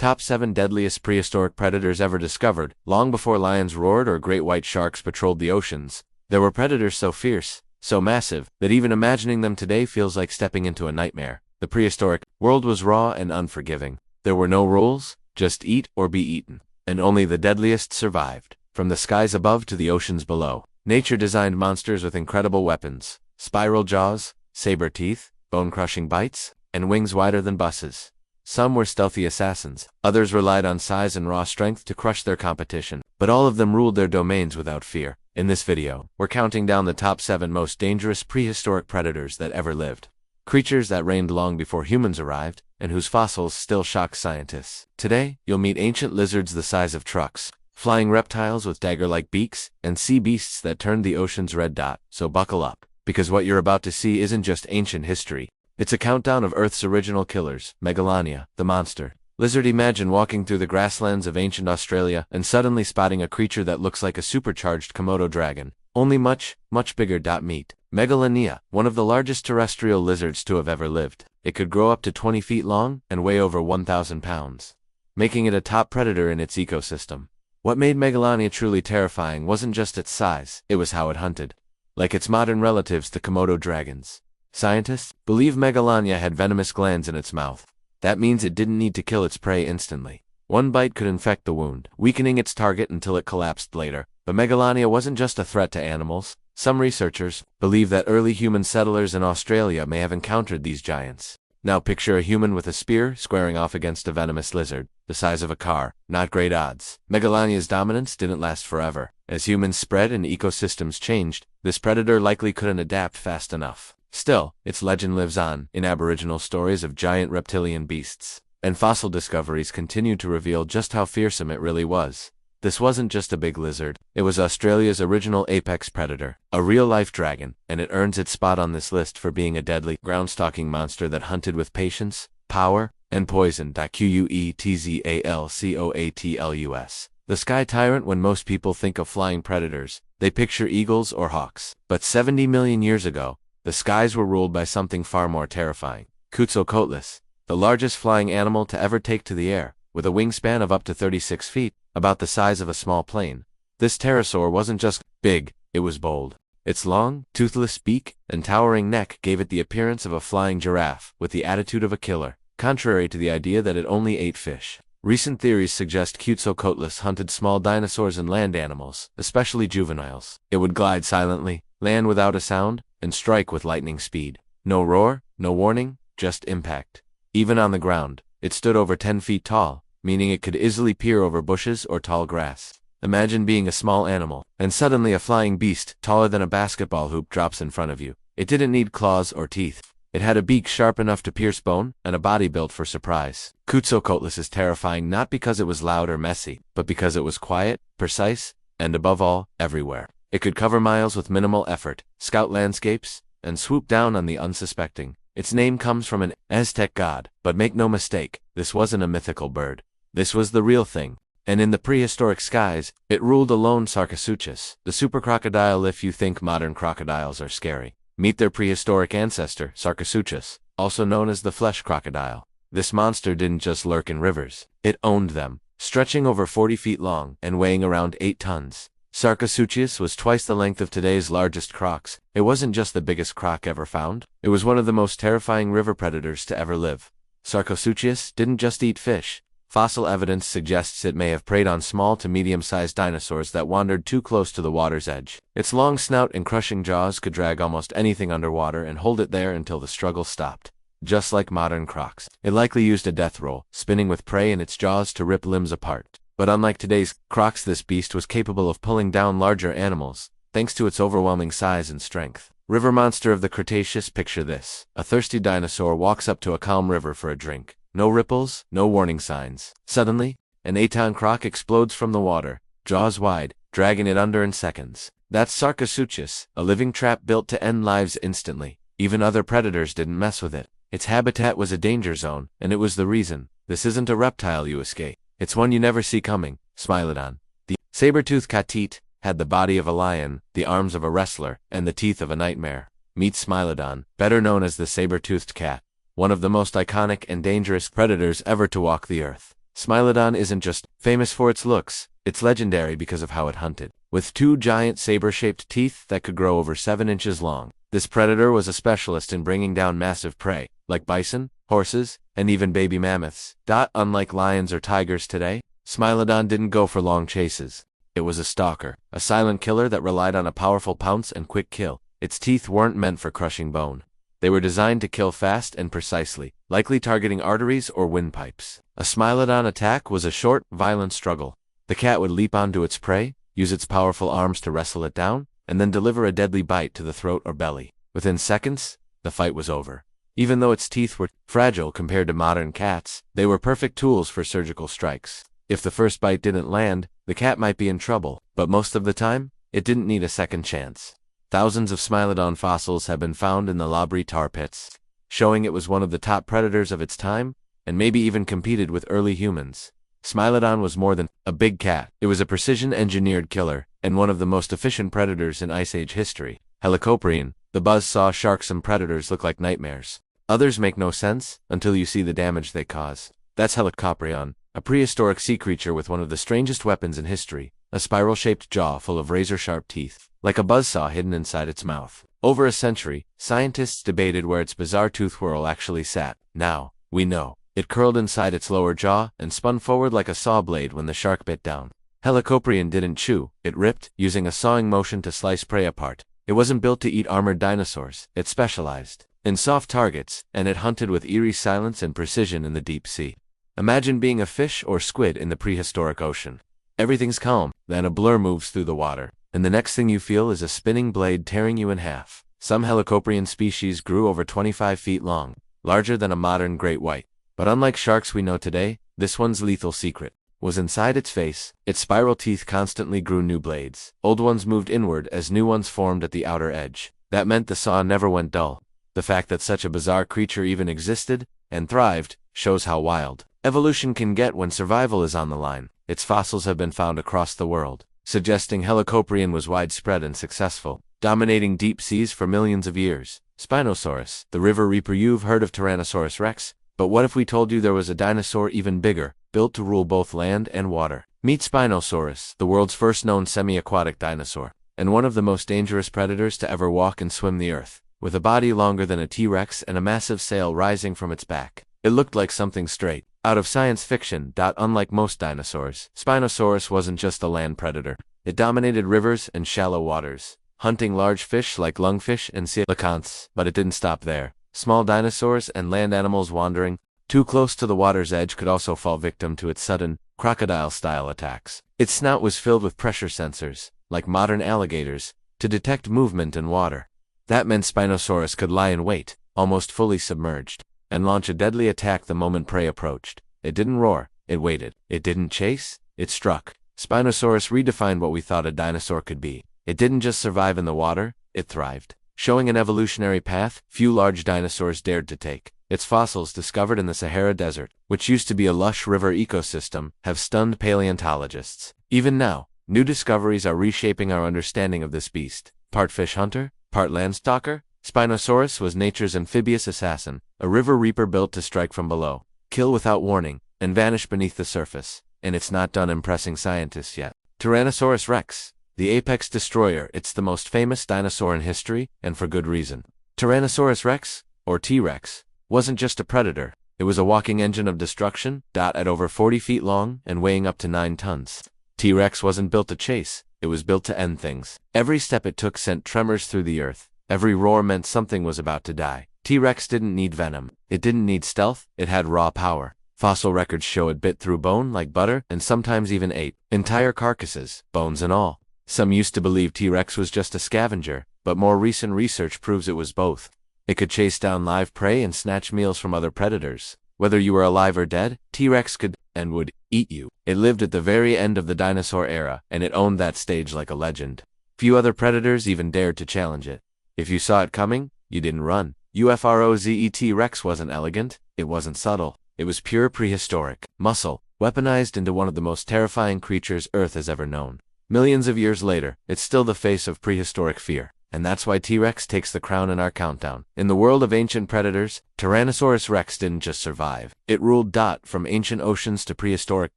Top 7 Deadliest Prehistoric Predators Ever Discovered. Long before lions roared or great white sharks patrolled the oceans, there were predators so fierce, so massive, that even imagining them today feels like stepping into a nightmare. The prehistoric world was raw and unforgiving. There were no rules, just eat or be eaten. And only the deadliest survived. From the skies above to the oceans below, nature designed monsters with incredible weapons, spiral jaws, saber teeth, bone-crushing bites, and wings wider than buses. Some were stealthy assassins, others relied on size and raw strength to crush their competition, but all of them ruled their domains without fear. In this video, we're counting down the top 7 most dangerous prehistoric predators that ever lived. Creatures that reigned long before humans arrived, and whose fossils still shock scientists. Today, you'll meet ancient lizards the size of trucks, flying reptiles with dagger-like beaks, and sea beasts that turned the ocean's red dot. So buckle up, because what you're about to see isn't just ancient history. It's a countdown of Earth's original killers. Megalodon, the monster lizard. Imagine walking through the grasslands of ancient Australia and suddenly spotting a creature that looks like a supercharged Komodo dragon, only much, much bigger. Meet Megalodon, one of the largest terrestrial lizards to have ever lived. It could grow up to 20 feet long and weigh over 1,000 pounds, making it a top predator in its ecosystem. What made Megalodon truly terrifying wasn't just its size, it was how it hunted. Like its modern relatives, the Komodo dragons. Scientists believe Megalodon had venomous glands in its mouth. That means it didn't need to kill its prey instantly. One bite could infect the wound, weakening its target until it collapsed later. But Megalodon wasn't just a threat to animals. Some researchers believe that early human settlers in Australia may have encountered these giants. Now picture a human with a spear squaring off against a venomous lizard, the size of a car. Not great odds. Megalodon's dominance didn't last forever. As humans spread and ecosystems changed, this predator likely couldn't adapt fast enough. Still, its legend lives on in Aboriginal stories of giant reptilian beasts, and fossil discoveries continue to reveal just how fearsome it really was. This wasn't just a big lizard, it was Australia's original apex predator, a real-life dragon, and it earns its spot on this list for being a deadly, ground-stalking monster that hunted with patience, power, and poison. Quetzalcoatlus. The sky tyrant. When most people think of flying predators, they picture eagles or hawks. But 70 million years ago, the skies were ruled by something far more terrifying. Quetzalcoatlus, the largest flying animal to ever take to the air, with a wingspan of up to 36 feet, about the size of a small plane. This pterosaur wasn't just big, it was bold. Its long, toothless beak and towering neck gave it the appearance of a flying giraffe, with the attitude of a killer, contrary to the idea that it only ate fish. Recent theories suggest Quetzalcoatlus hunted small dinosaurs and land animals, especially juveniles. It would glide silently, land without a sound, and strike with lightning speed. No roar, no warning, just impact. Even on the ground, it stood over 10 feet tall, meaning it could easily peer over bushes or tall grass. Imagine being a small animal, and suddenly a flying beast, taller than a basketball hoop, drops in front of you. It didn't need claws or teeth. It had a beak sharp enough to pierce bone, and a body built for surprise. Quetzalcoatlus is terrifying not because it was loud or messy, but because it was quiet, precise, and above all, everywhere. It could cover miles with minimal effort, scout landscapes, and swoop down on the unsuspecting. Its name comes from an Aztec god, but make no mistake, this wasn't a mythical bird. This was the real thing. And in the prehistoric skies, it ruled alone. Sarcosuchus, the supercrocodile. If you think modern crocodiles are scary, meet their prehistoric ancestor, Sarcosuchus, also known as the flesh crocodile. This monster didn't just lurk in rivers, it owned them, stretching over 40 feet long and weighing around 8 tons. Sarcosuchus was twice the length of today's largest crocs. It wasn't just the biggest croc ever found, it was one of the most terrifying river predators to ever live. Sarcosuchus didn't just eat fish. Fossil evidence suggests it may have preyed on small to medium-sized dinosaurs that wandered too close to the water's edge. Its long snout and crushing jaws could drag almost anything underwater and hold it there until the struggle stopped. Just like modern crocs, it likely used a death roll, spinning with prey in its jaws to rip limbs apart. But unlike today's crocs, this beast was capable of pulling down larger animals, thanks to its overwhelming size and strength. River monster of the Cretaceous. Picture this. A thirsty dinosaur walks up to a calm river for a drink. No ripples, no warning signs. Suddenly, an 8-ton croc explodes from the water, jaws wide, dragging it under in seconds. That's Sarcosuchus, a living trap built to end lives instantly. Even other predators didn't mess with it. Its habitat was a danger zone, and it was the reason. This isn't a reptile you escape. It's one you never see coming. Smilodon. The saber-toothed cat had the body of a lion, the arms of a wrestler, and the teeth of a nightmare. Meet Smilodon, better known as the saber-toothed cat, one of the most iconic and dangerous predators ever to walk the earth. Smilodon isn't just famous for its looks, it's legendary because of how it hunted. With 2 giant saber-shaped teeth that could grow over 7 inches long, this predator was a specialist in bringing down massive prey, like bison, horses, and even baby mammoths. Unlike lions or tigers today, Smilodon didn't go for long chases. It was a stalker, a silent killer that relied on a powerful pounce and quick kill. Its teeth weren't meant for crushing bone. They were designed to kill fast and precisely, likely targeting arteries or windpipes. A Smilodon attack was a short, violent struggle. The cat would leap onto its prey, use its powerful arms to wrestle it down, and then deliver a deadly bite to the throat or belly. Within seconds, the fight was over. Even though its teeth were fragile compared to modern cats, they were perfect tools for surgical strikes. If the first bite didn't land, the cat might be in trouble, but most of the time, it didn't need a second chance. Thousands of Smilodon fossils have been found in the Labrie tar pits, showing it was one of the top predators of its time, and maybe even competed with early humans. Smilodon was more than a big cat. It was a precision-engineered killer, and one of the most efficient predators in Ice Age history. Helicoprion, the buzzsaw sharks and predators look like nightmares. Others make no sense until you see the damage they cause. That's Helicoprion, a prehistoric sea creature with one of the strangest weapons in history, a spiral-shaped jaw full of razor-sharp teeth, like a buzzsaw hidden inside its mouth. Over a century, scientists debated where its bizarre tooth whorl actually sat. Now, we know. It curled inside its lower jaw and spun forward like a saw blade when the shark bit down. Helicoprion didn't chew, it ripped, using a sawing motion to slice prey apart. It wasn't built to eat armored dinosaurs, it specialized in soft targets, and it hunted with eerie silence and precision in the deep sea. Imagine being a fish or squid in the prehistoric ocean. Everything's calm, then a blur moves through the water, and the next thing you feel is a spinning blade tearing you in half. Some Helicoprion species grew over 25 feet long, larger than a modern great white. But unlike sharks we know today, this one's lethal secret was inside its face. Its spiral teeth constantly grew new blades. Old ones moved inward as new ones formed at the outer edge. That meant the saw never went dull. The fact that such a bizarre creature even existed and thrived shows how wild evolution can get when survival is on the line. Its fossils have been found across the world, suggesting Helicoprion was widespread and successful, dominating deep seas for millions of years. Spinosaurus, the river reaper. You've heard of Tyrannosaurus Rex, but what if we told you there was a dinosaur even bigger, built to rule both land and water? Meet Spinosaurus, the world's first known semi-aquatic dinosaur, and one of the most dangerous predators to ever walk and swim the earth. With a body longer than a T-Rex and a massive sail rising from its back, it looked like something straight out of science fiction. Unlike most dinosaurs, Spinosaurus wasn't just a land predator. It dominated rivers and shallow waters, hunting large fish like lungfish and coelacanths. But it didn't stop there. Small dinosaurs and land animals wandering too close to the water's edge could also fall victim to its sudden, crocodile-style attacks. Its snout was filled with pressure sensors, like modern alligators, to detect movement in water. That meant Spinosaurus could lie in wait, almost fully submerged, and launch a deadly attack the moment prey approached. It didn't roar, it waited. It didn't chase, it struck. Spinosaurus redefined what we thought a dinosaur could be. It didn't just survive in the water, it thrived, showing an evolutionary path few large dinosaurs dared to take. Its fossils, discovered in the Sahara Desert, which used to be a lush river ecosystem, have stunned paleontologists. Even now, new discoveries are reshaping our understanding of this beast. Part fish hunter, part land stalker, Spinosaurus was nature's amphibious assassin, a river reaper built to strike from below, kill without warning, and vanish beneath the surface. And it's not done impressing scientists yet. Tyrannosaurus Rex, the apex destroyer. It's the most famous dinosaur in history, and for good reason. Tyrannosaurus Rex, or T-Rex, wasn't just a predator, it was a walking engine of destruction. At over 40 feet long and weighing up to 9 tons. T-Rex wasn't built to chase, it was built to end things. Every step it took sent tremors through the earth. Every roar meant something was about to die. T-Rex didn't need venom, it didn't need stealth, it had raw power. Fossil records show it bit through bone like butter and sometimes even ate entire carcasses, bones and all. Some used to believe T-Rex was just a scavenger, but more recent research proves it was both. It could chase down live prey and snatch meals from other predators. Whether you were alive or dead, T-Rex could and would eat you. It lived at the very end of the dinosaur era, and it owned that stage like a legend. Few other predators even dared to challenge it. If you saw it coming, you didn't run. T-Rex wasn't elegant, it wasn't subtle. It was pure prehistoric muscle, weaponized into one of the most terrifying creatures Earth has ever known. Millions of years later, it's still the face of prehistoric fear. And that's why T-Rex takes the crown in our countdown. In the world of ancient predators, Tyrannosaurus Rex didn't just survive. It ruled. From ancient oceans to prehistoric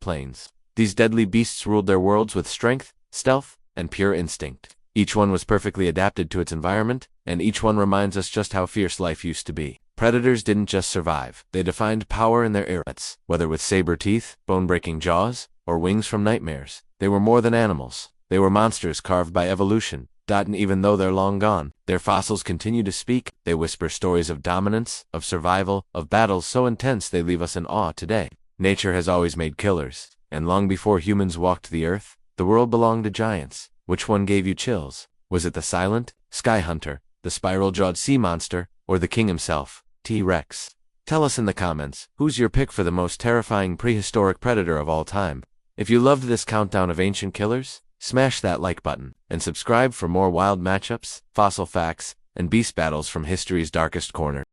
plains. These deadly beasts ruled their worlds with strength, stealth, and pure instinct. Each one was perfectly adapted to its environment, and each one reminds us just how fierce life used to be. Predators didn't just survive. They defined power in their eras. Whether with saber teeth, bone-breaking jaws, or wings from nightmares, they were more than animals. They were monsters carved by evolution. And even though they're long gone, their fossils continue to speak. They whisper stories of dominance, of survival, of battles so intense they leave us in awe today. Nature has always made killers, and long before humans walked the earth, the world belonged to giants. Which one gave you chills? Was it the silent sky hunter, the spiral-jawed sea monster, or the king himself, T-Rex? Tell us in the comments, who's your pick for the most terrifying prehistoric predator of all time? If you loved this countdown of ancient killers, smash that like button, and subscribe for more wild matchups, fossil facts, and beast battles from history's darkest corner.